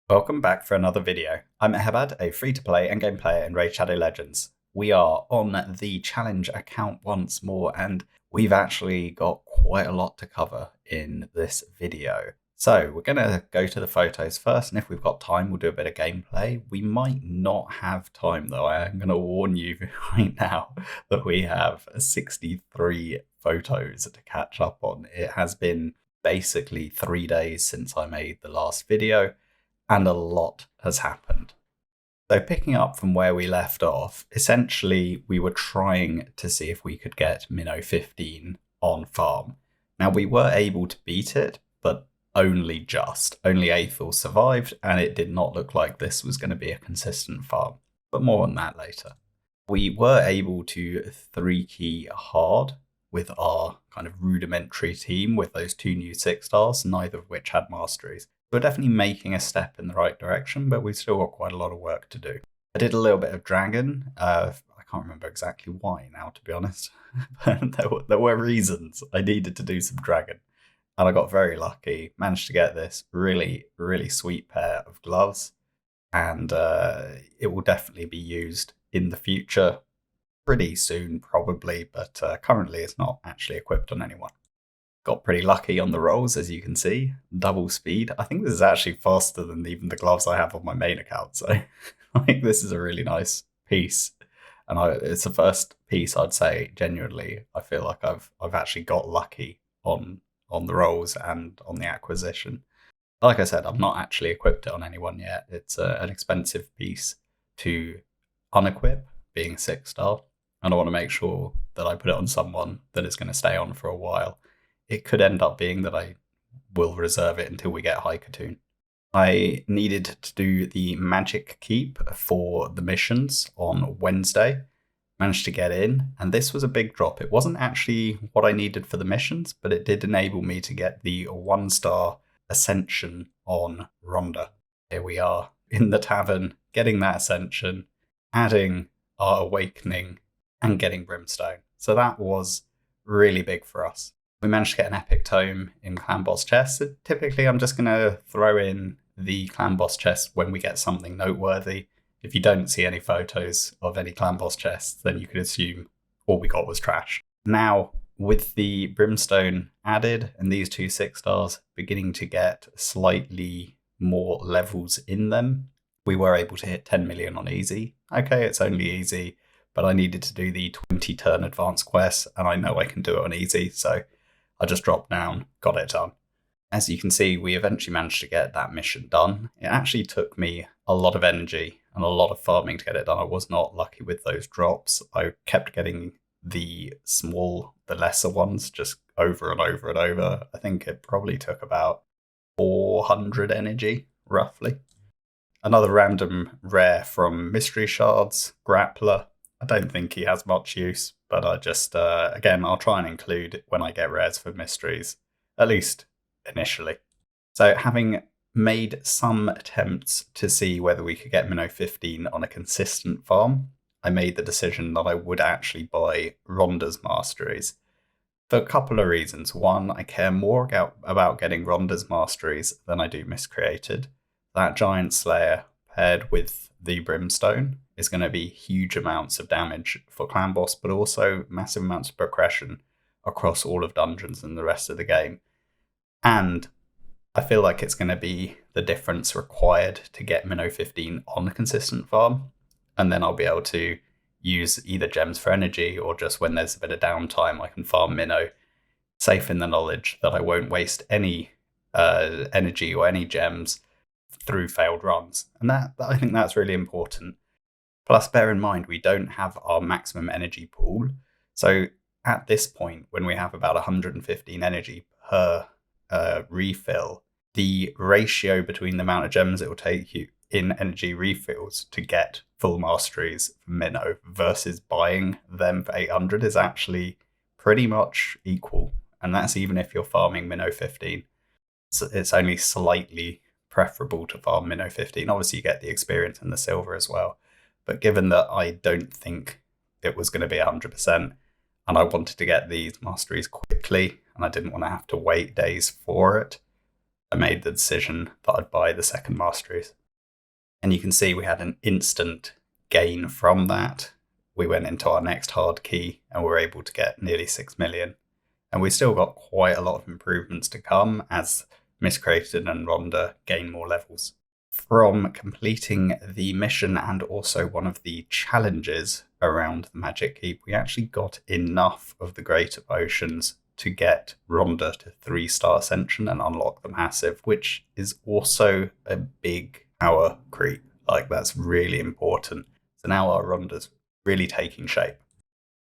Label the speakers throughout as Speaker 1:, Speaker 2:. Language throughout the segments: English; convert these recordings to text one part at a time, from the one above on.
Speaker 1: Welcome back for another video. I'm Eharbad, a free-to-play endgame player in Raid Shadow Legends. We are on the challenge account once more, and we've actually got quite a lot to cover in this video. So we're going to go to the photos first, and if we've got time, we'll do a bit of gameplay. We might not have time, though. I am going to warn you right now that we have 63 photos to catch up on. It has been basically 3 days since I made the last video, and a lot has happened. So, picking up from where we left off, essentially we were trying to see if we could get Minnow 15 on farm. Now, we were able to beat it, but only just. Only Aethel survived, and it did not look like this was going to be a consistent farm. But more on that later. We were able to 3-key hard with our kind of rudimentary team with those 2 new 6-stars, neither of which had masteries. We're definitely making a step in the right direction, but we've still got quite a lot of work to do. I did a little bit of dragon. I can't remember exactly why now, to be honest. But there were reasons I needed to do some dragon. And I got very lucky, managed to get this really, really sweet pair of gloves. And it will definitely be used in the future pretty soon, probably, but currently it's not actually equipped on anyone. Got pretty lucky on the rolls, as you can see. Double speed. I think this is actually faster than even the gloves I have on my main account, so I think this is a really nice piece. And it's the first piece I'd say, genuinely, I feel like I've actually got lucky on the rolls and on the acquisition. Like I said, I'm not actually equipped it on anyone yet. It's an expensive piece to unequip, being 6-star, and I want to make sure that I put it on someone that is going to stay on for a while. It could end up being that I will reserve it until we get High Katoon. I needed to do the magic keep for the missions on Wednesday. Managed to get in, and this was a big drop. It wasn't actually what I needed for the missions, but it did enable me to get the 1-star ascension on Rhonda. Here we are in the tavern, getting that ascension, adding our awakening, and getting brimstone. So that was really big for us. We managed to get an epic tome in clan boss chests. So typically, I'm just going to throw in the clan boss chest when we get something noteworthy. If you don't see any photos of any clan boss chests, then you could assume all we got was trash. Now, with the brimstone added and these 2 6-stars beginning to get slightly more levels in them, we were able to hit 10 million on easy. Okay, it's only easy, but I needed to do the 20-turn advanced quest, and I know I can do it on easy, so I just dropped down, got it done. As you can see, we eventually managed to get that mission done. It actually took me a lot of energy and a lot of farming to get it done. I was not lucky with those drops. I kept getting the lesser ones just over and over and over. I think it probably took about 400 energy, roughly. Another random rare from Mystery Shards, Grappler. I don't think he has much use, but I just, again, I'll try and include when I get rares for mysteries, at least initially. So having made some attempts to see whether we could get Minnow 15 on a consistent farm, I made the decision that I would actually buy Rhonda's masteries. For a couple of reasons. One, I care more about getting Rhonda's masteries than I do Miscreated. That Giant Slayer paired with the Brimstone is going to be huge amounts of damage for Clan Boss, but also massive amounts of progression across all of dungeons and the rest of the game. And I feel like it's going to be the difference required to get Minnow 15 on a consistent farm, and then I'll be able to use either gems for energy or just when there's a bit of downtime, I can farm Minnow, safe in the knowledge that I won't waste any energy or any gems through failed runs. And that I think that's really important. Plus, bear in mind, we don't have our maximum energy pool. So at this point, when we have about 115 energy per refill, the ratio between the amount of gems it will take you in energy refills to get full masteries for Minnow versus buying them for 800 is actually pretty much equal. And that's even if you're farming Minnow 15. So it's only slightly preferable to farm Minnow 15. Obviously, you get the experience and the silver as well. But given that I don't think it was going to be 100%, and I wanted to get these masteries quickly, and I didn't want to have to wait days for it, I made the decision that I'd buy the second masteries. And you can see we had an instant gain from that. We went into our next hard key and were able to get nearly 6 million. And we still got quite a lot of improvements to come as Miscreated and Rhonda gain more levels. From completing the mission and also one of the challenges around the Magic Keep, we actually got enough of the greater potions to get Rhonda to 3-star Ascension and unlock the massive, which is also a big power creep. Like, that's really important. So now our Rhonda's really taking shape.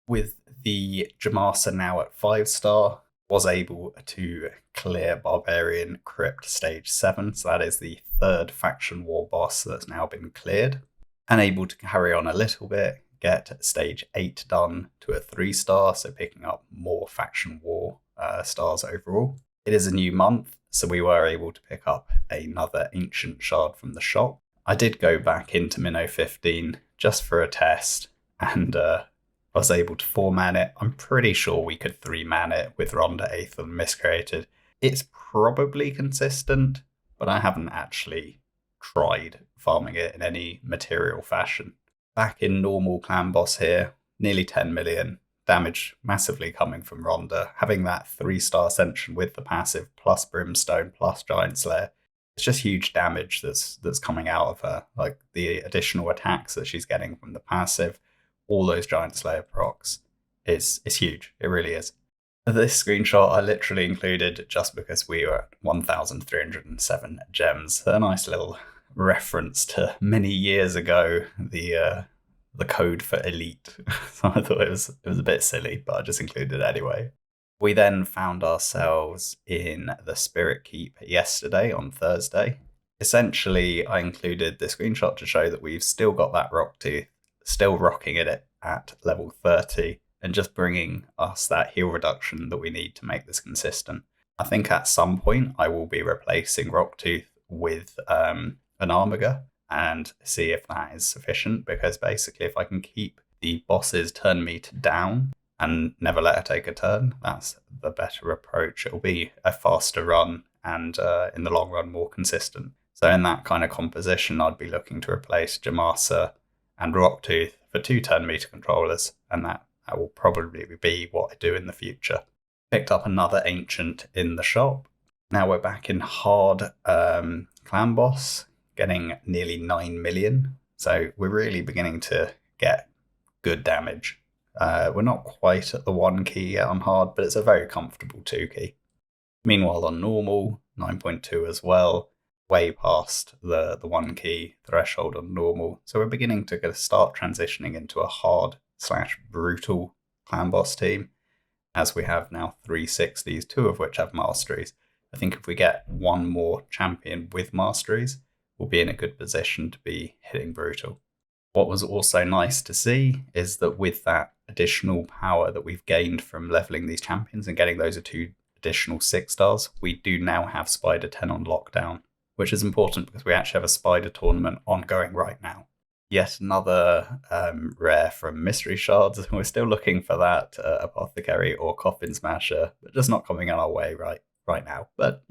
Speaker 1: With the Jamasa now at 5-star, was able to clear Barbarian Crypt Stage 7. So that is the third faction war boss that's now been cleared. And able to carry on a little bit, get Stage 8 done to a 3-star, so picking up more faction war stars overall. It is a new month, so we were able to pick up another Ancient Shard from the shop. I did go back into Minnow 15 just for a test, and was able to 4-man it. I'm pretty sure we could 3-man it with Rhonda, Aethel, and Miscreated. It's probably consistent, but I haven't actually tried farming it in any material fashion. Back in normal clan boss here, nearly 10 million. Damage massively coming from Rhonda. Having that 3-star Ascension with the passive, plus Brimstone, plus Giant Slayer, it's just huge damage that's coming out of her. Like, the additional attacks that she's getting from the passive, all those Giant Slayer procs, is huge. It really is. This screenshot I literally included just because we were at 1,307 gems. A nice little reference to many years ago, the code for elite. So I thought it was a bit silly, but I just included it anyway. We then found ourselves in the Spirit Keep yesterday on Thursday. Essentially, I included the screenshot to show that we've still got that Rock Tooth, still rocking it at level 30, and just bringing us that heal reduction that we need to make this consistent. I think at some point I will be replacing Rock Tooth with an Armiger and see if that is sufficient, because basically if I can keep the boss's turn meter down and never let her take a turn, that's the better approach. It'll be a faster run and in the long run more consistent. So in that kind of composition, I'd be looking to replace Jamasa and Rocktooth for 2 turn meter controllers, and that will probably be what I do in the future. Picked up another Ancient in the shop. Now we're back in hard clan boss, getting nearly 9 million. So we're really beginning to get good damage. We're not quite at the 1 key yet on hard, but it's a very comfortable 2 key. Meanwhile on normal, 9.2 as well, way past the 1 key threshold on normal. So we're beginning to start transitioning into a hard/brutal clan boss team, as we have now 3 60s, 2 of which have masteries. I think if we get one more champion with masteries, we'll be in a good position to be hitting brutal. What was also nice to see is that with that additional power that we've gained from leveling these champions and getting those 2 additional 6-stars, we do now have Spider 10 on lockdown, which is important because we actually have a Spider tournament ongoing right now. Yet another rare from Mystery Shards. We're still looking for that Apothecary or Coffin Smasher, but just not coming on our way right now. But,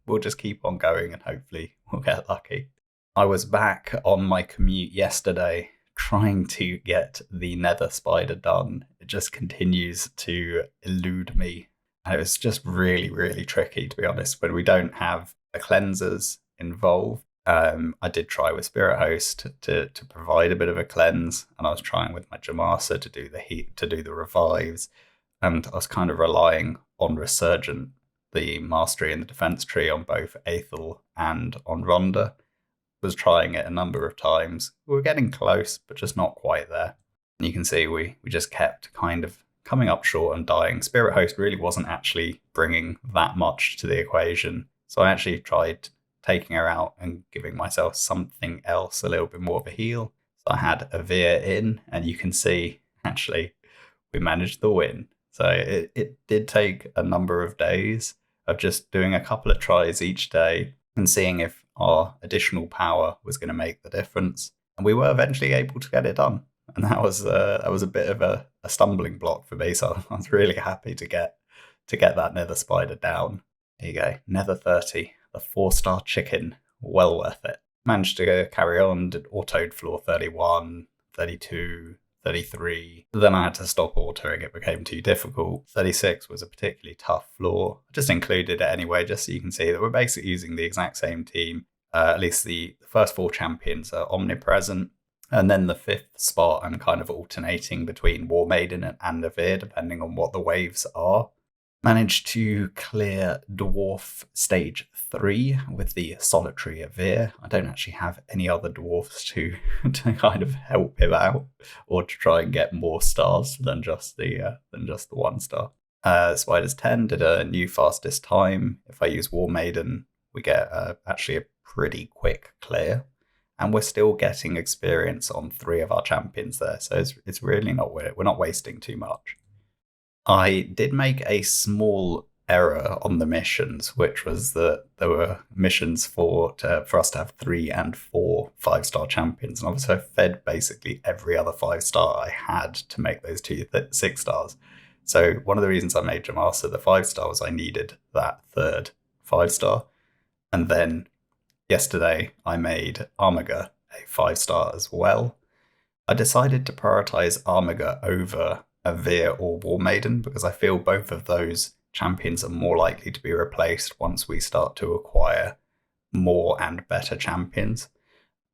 Speaker 1: we'll just keep on going and hopefully we'll get lucky. I was back on my commute yesterday trying to get the Nether Spider done. It just continues to elude me. And it was just really, really tricky, to be honest, when we don't have the cleansers involved. I did try with Spirit Host to provide a bit of a cleanse, and I was trying with my Jamasa to do the heat, to do the revives, and I was kind of relying on Resurgent, the mastery and the defense tree on both Aethel and on Rhonda. Was trying it a number of times. We were getting close, but just not quite there. And you can see we just kept kind of coming up short and dying. Spirit Host really wasn't actually bringing that much to the equation. So I actually tried taking her out and giving myself something else, a little bit more of a heal. So I had a Veer in, and you can see, actually, we managed the win. So it did take a number of days of just doing a couple of tries each day and seeing if our additional power was going to make the difference. And we were eventually able to get it done. And that was a bit of a stumbling block for me. So I was really happy to get that Nether Spider down. There you go, Nether 30. the 4-star chicken, well worth it. Managed to carry on, did autoed floor 31, 32, 33. Then I had to stop autoing, it became too difficult. 36 was a particularly tough floor. I just included it anyway, just so you can see that we're basically using the exact same team. At least the first 4 champions are omnipresent. And then the 5th spot, I'm kind of alternating between War Maiden and Andavir, depending on what the waves are. Managed to clear Dwarf Stage 3 with the Solitary Avir. I don't actually have any other dwarfs to kind of help him out, or to try and get more stars than just the 1 star. Spiders 10 did a new fastest time. If I use War Maiden, we get actually a pretty quick clear. And we're still getting experience on 3 of our champions there, so it's really not we're not wasting too much. I did make a small error on the missions, which was that there were missions for us to have 3 and 4 5-star champions, and obviously I fed basically every other 5-star I had to make those 2 6 stars. So one of the reasons I made Jamasa the 5-star was I needed that 3rd 5-star, and then yesterday I made Armiger a 5-star as well. I decided to prioritize Armiger over Avir or War Maiden because I feel both of those champions are more likely to be replaced once we start to acquire more and better champions.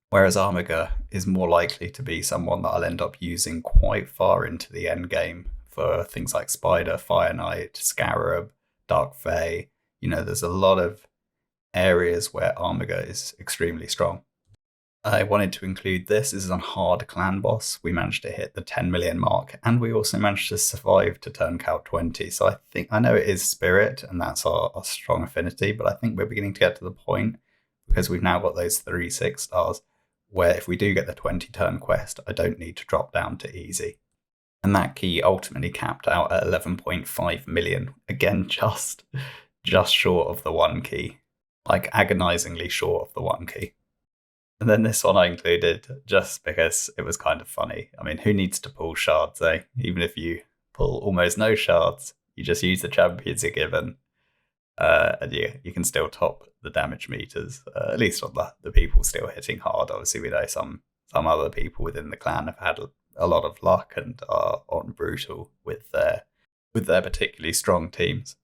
Speaker 1: Whereas Armiger is more likely to be someone that I'll end up using quite far into the end game for things like Spider, Fire Knight, Scarab, Dark Fae. There's a lot of areas where Armiger is extremely strong. I wanted to include this as a hard clan boss. We managed to hit the 10 million mark, and we also managed to survive to turn Cal 20. So I know it is Spirit, and that's our strong affinity, but I think we're beginning to get to the point, because we've now got those 3 6 stars, where if we do get the 20 turn quest, I don't need to drop down to easy. And that key ultimately capped out at 11.5 million. Again, just short of the 1 key. Like agonizingly short of the 1 key. And then this one I included just because it was kind of funny. I mean, who needs to pull shards, eh? Even if you pull almost no shards, you just use the champions you're given. And you can still top the damage meters, at least on the people still hitting hard. Obviously, we know some other people within the clan have had a lot of luck and are on brutal with their particularly strong teams.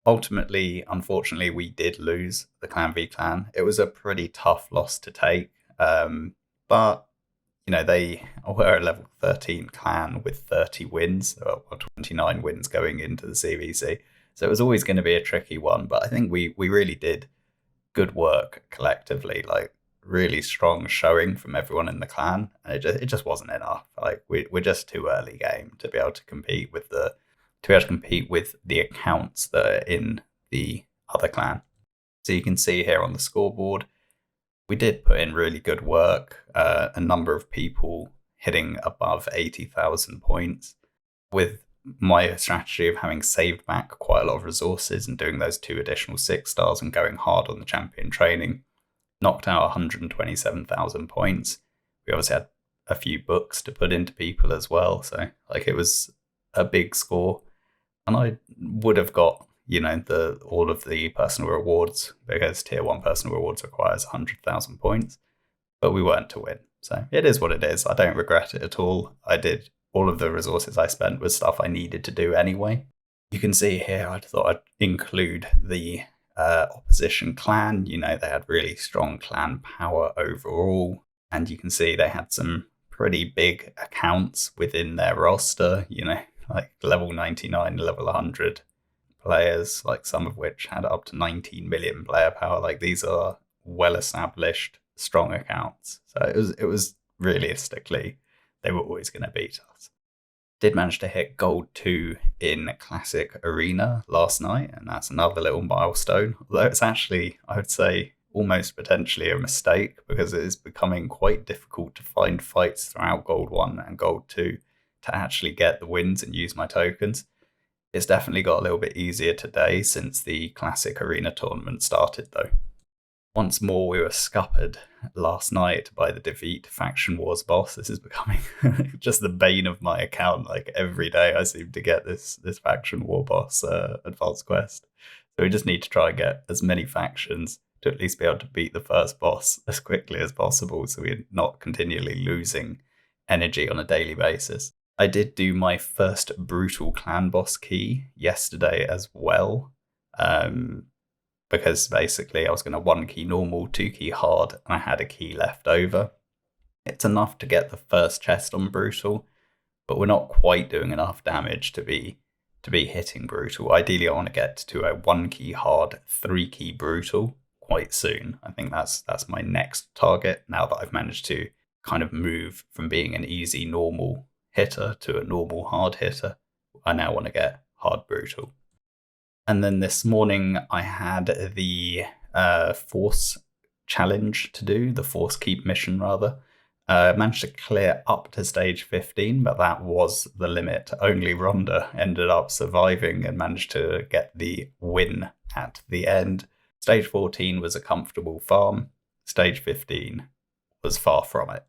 Speaker 1: Ultimately, unfortunately, we did lose the Clan v Clan. It was a pretty tough loss to take, but they were a level 13 clan with 30 wins, or 29 wins going into the CVC. So it was always going to be a tricky one, but I think we really did good work collectively, like really strong showing from everyone in the clan, and it just wasn't enough. Like we're just too early game to be able to compete with the accounts that are in the other clan. So you can see here on the scoreboard, we did put in really good work. A number of people hitting above 80,000 points, with my strategy of having saved back quite a lot of resources and doing those 2 additional 6 stars and going hard on the champion training, knocked out 127,000 points. We obviously had a few books to put into people as well, so it was a big score. And I would have got, all of the personal rewards, because tier 1 personal rewards requires 100,000 points, but we weren't to win. So it is what it is. I don't regret it at all. I did all of the resources I spent was stuff I needed to do anyway. You can see here, I thought I'd include the opposition clan. They had really strong clan power overall, and you can see they had some pretty big accounts within their roster, like level 99, level 100 players, like some of which had up to 19 million player power. Like these are well-established, strong accounts. So it was realistically, they were always going to beat us. Did manage to hit gold 2 in Classic Arena last night, and that's another little milestone. Although it's actually, I would say, almost potentially a mistake, because it is becoming quite difficult to find fights throughout Gold 1 and Gold 2 to actually get the wins and use my tokens. It's definitely got a little bit easier today since the Classic Arena tournament started, though. Once more, we were scuppered last night by the Defeat Faction Wars boss. This is becoming just the bane of my account. Like every day I seem to get this Faction War boss advanced quest. So we just need to try and get as many factions to at least be able to beat the first boss as quickly as possible so we're not continually losing energy on a daily basis. I did do my first brutal clan boss key yesterday as well. Because basically I was going to 1 key normal, 2 key hard, and I had a key left over. It's enough to get the first chest on brutal, but we're not quite doing enough damage to be hitting brutal. Ideally, I want to get to a 1 key hard, 3 key brutal quite soon. I think that's my next target now that I've managed to kind of move from being an easy normal hitter to a normal hard hitter. I now want to get hard brutal. And then this morning I had the force challenge to do, the force keep mission rather. Managed to clear up to stage 15, but that was the limit. Only Rhonda ended up surviving and managed to get the win at the end. Stage 14 was a comfortable farm. Stage 15 was far from it.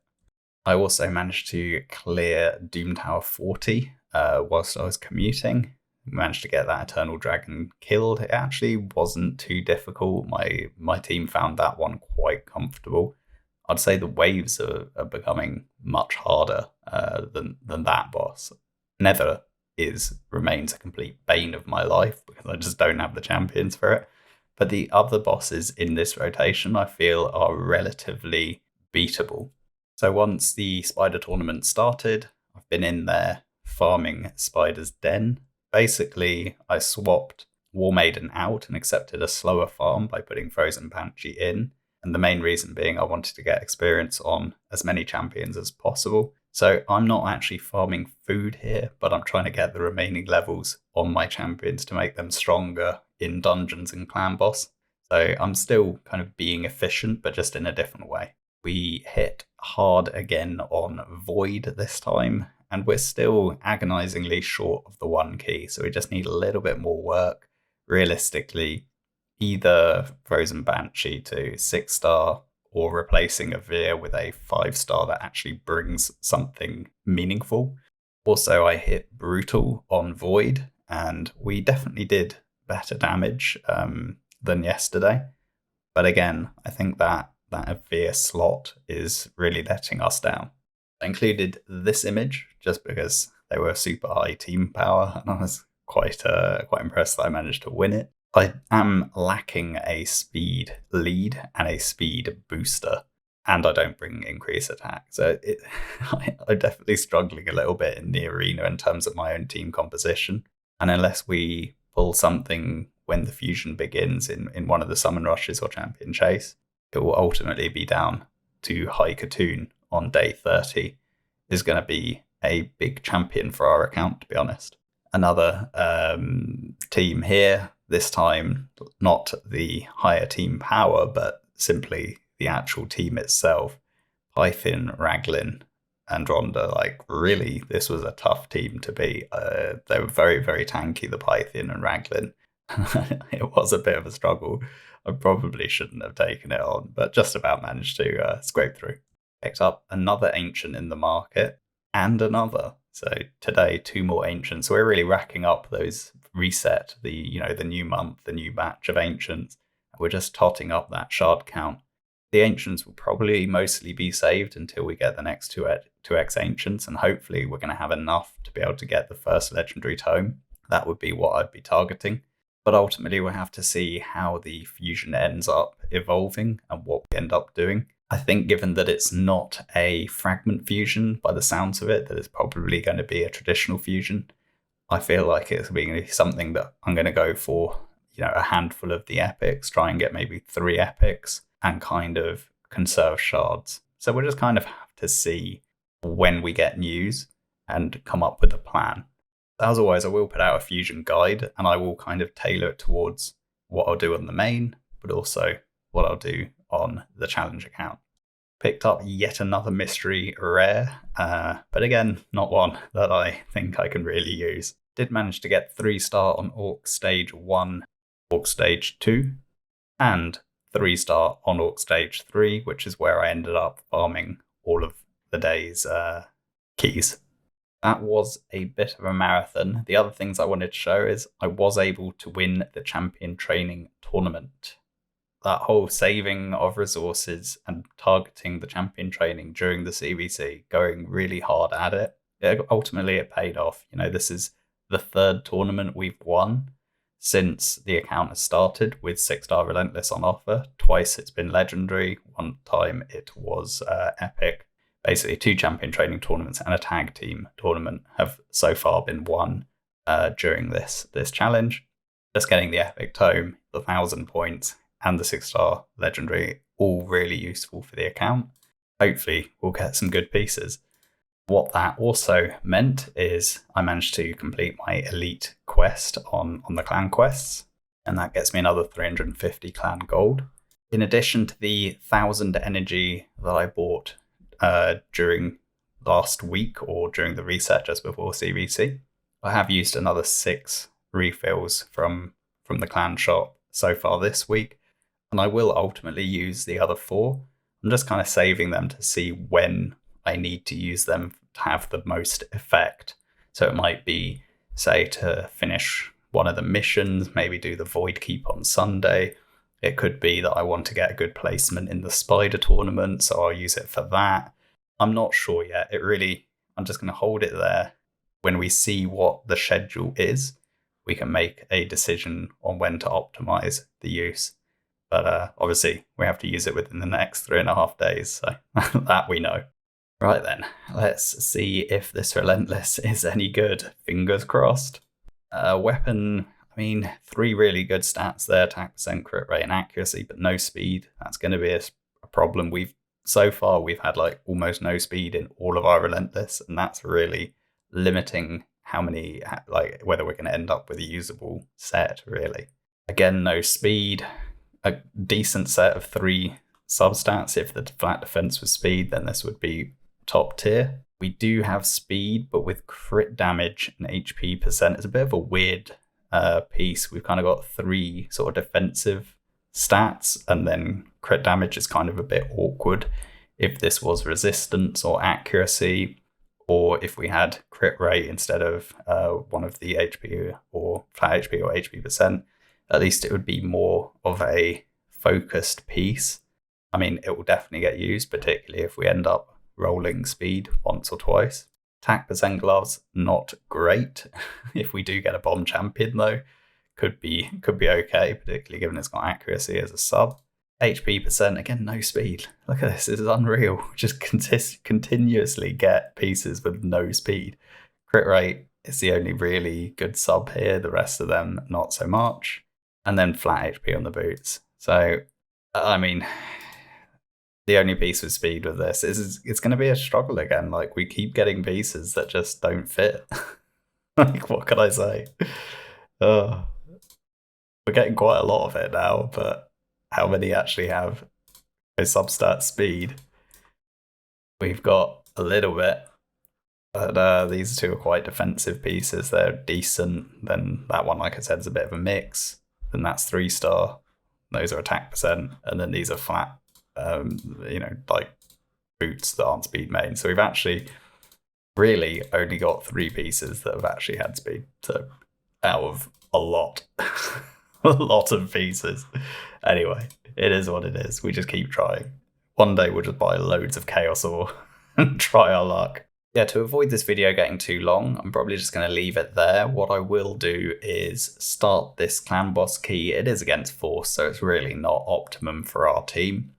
Speaker 1: I also managed to clear Doom Tower 40 whilst I was commuting. Managed to get that Eternal Dragon killed. It actually wasn't too difficult. My team found that one quite comfortable. I'd say the waves are becoming much harder than that boss. Nether remains a complete bane of my life because I just don't have the champions for it. But the other bosses in this rotation I feel are relatively beatable. So once the spider tournament started, I've been in there farming Spider's Den. Basically, I swapped War Maiden out and accepted a slower farm by putting Frozen Banshee in. And the main reason being I wanted to get experience on as many champions as possible. So I'm not actually farming food here, but I'm trying to get the remaining levels on my champions to make them stronger in dungeons and clan boss. So I'm still kind of being efficient, but just in a different way. We hit hard again on Void this time, and we're still agonizingly short of the 1 key, so we just need a little bit more work. Realistically, either Frozen Banshee to 6-star or replacing a Veer with a 5-star that actually brings something meaningful. Also, I hit Brutal on Void, and we definitely did better damage than yesterday. But again, I think that Veer slot is really letting us down. I included this image just because they were super high team power, and I was quite impressed that I managed to win it. I am lacking a speed lead and a speed booster, and I don't bring increased attack. So I'm definitely struggling a little bit in the arena in terms of my own team composition. And unless we pull something when the fusion begins in one of the summon rushes or champion chase, it will ultimately be down to High Katoon on day 30. Is going to be a big champion for our account, to be honest. Another team here, this time not the higher team power, but simply the actual team itself. Python, Raglin, and Rhonda, like really, this was a tough team to beat. They were very, very tanky, the Python and Raglin. It was a bit of a struggle. I probably shouldn't have taken it on, but just about managed to scrape through. Picked up another ancient in the market and another. So today, 2 more ancients. So we're really racking up those reset, the new month, the new batch of ancients. We're just totting up that shard count. The ancients will probably mostly be saved until we get the next 2x ancients, and hopefully we're going to have enough to be able to get the first legendary tome. That would be what I'd be targeting. But ultimately, we'll have to see how the fusion ends up evolving and what we end up doing. I think given that it's not a fragment fusion, by the sounds of it, that it's probably going to be a traditional fusion. I feel like it's going to be something that I'm going to go for, a handful of the epics, try and get maybe 3 epics, and kind of conserve shards. So we'll just kind of have to see when we get news and come up with a plan. As always, I will put out a fusion guide, and I will kind of tailor it towards what I'll do on the main, but also what I'll do on the challenge account. Picked up yet another mystery rare, but again, not one that I think I can really use. Did manage to get 3-star on Orc Stage 1, Orc Stage 2, and 3-star on Orc Stage 3, which is where I ended up farming all of the day's keys. that was a bit of a marathon. The other things I wanted to show is I was able to win the champion training tournament. That whole saving of resources and targeting the champion training during the CVC, going really hard at ultimately it paid off. This is the third tournament we've won since the account has started with 6-star Relentless on offer. Twice it's been legendary, one time it was epic. Basically, 2 champion training tournaments and a tag team tournament have so far been won during this challenge. Just getting the epic tome, the 1,000 points, and the 6-star legendary, all really useful for the account. Hopefully, we'll get some good pieces. What that also meant is I managed to complete my elite quest on the clan quests, and that gets me another 350 clan gold. In addition to the 1,000 energy that I bought during last week or during the reset just before CVC, I have used another 6 refills from the clan shop so far this week, and I will ultimately use the other 4. I'm just kind of saving them to see when I need to use them to have the most effect. So it might be, say, to finish one of the missions, maybe do the Void Keep on Sunday. It could be that I want to get a good placement in the Spider tournament, so I'll use it for that. I'm not sure yet. I'm just going to hold it there. When we see what the schedule is, we can make a decision on when to optimize the use. But obviously, we have to use it within the next 3.5 days, so that we know. Right then, let's see if this Relentless is any good. Fingers crossed. Weapon, 3 really good stats there: attack percent, crit rate, and accuracy, but no speed. That's going to be a problem. So far we've had almost no speed in all of our Relentless, and that's really limiting how many, whether we're going to end up with a usable set, really. Again, no speed. A decent set of 3 substats. If the flat defense was speed, then this would be top tier. We do have speed, but with crit damage and HP percent, it's a bit of a weird piece. We've kind of got 3 sort of defensive stats, and then crit damage is kind of a bit awkward if this was resistance or accuracy, or if we had crit rate instead of one of the HP or flat HP or HP percent. At least it would be more of a focused piece. It will definitely get used, particularly if we end up rolling speed once or twice. Attack percent gloves, not great. If we do get a bomb champion though, could be okay, particularly given it's got accuracy as a sub. HP percent, again, no speed. Look at this is unreal. Just continuously get pieces with no speed. Crit rate is the only really good sub here, the rest of them not so much. And then flat HP on the boots. So, the only piece with speed with this is it's going to be a struggle again. We keep getting pieces that just don't fit. What can I say? We're getting quite a lot of it now, but how many actually have a substat speed? We've got a little bit, but these 2 are quite defensive pieces. They're decent. Then that one, like I said, is a bit of a mix. Then that's 3-star. Those are attack percent, and then these are flat, boots that aren't speed main. So we've actually really only got 3 pieces that have actually had speed. So out of a lot, a lot of pieces. Anyway, it is what it is. We just keep trying. One day we'll just buy loads of Chaos Ore and try our luck. Yeah, to avoid this video getting too long, I'm probably just going to leave it there. What I will do is start this clan boss key. It is against Force, so it's really not optimum for our team.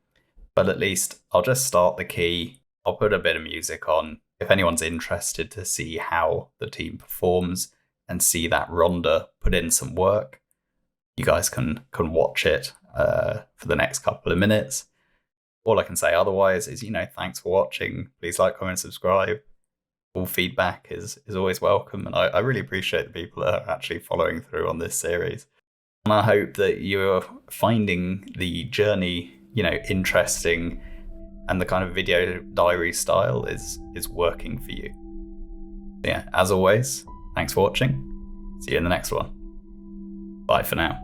Speaker 1: But at least I'll just start the key. I'll put a bit of music on. If anyone's interested to see how the team performs and see that Rhonda put in some work, you guys can watch it for the next couple of minutes. All I can say otherwise is, thanks for watching. Please like, comment, subscribe. All feedback is always welcome, and I really appreciate the people that are actually following through on this series. And I hope that you're finding the journey, interesting, and the kind of video diary style is working for you. So yeah, as always, thanks for watching. See you in the next one. Bye for now.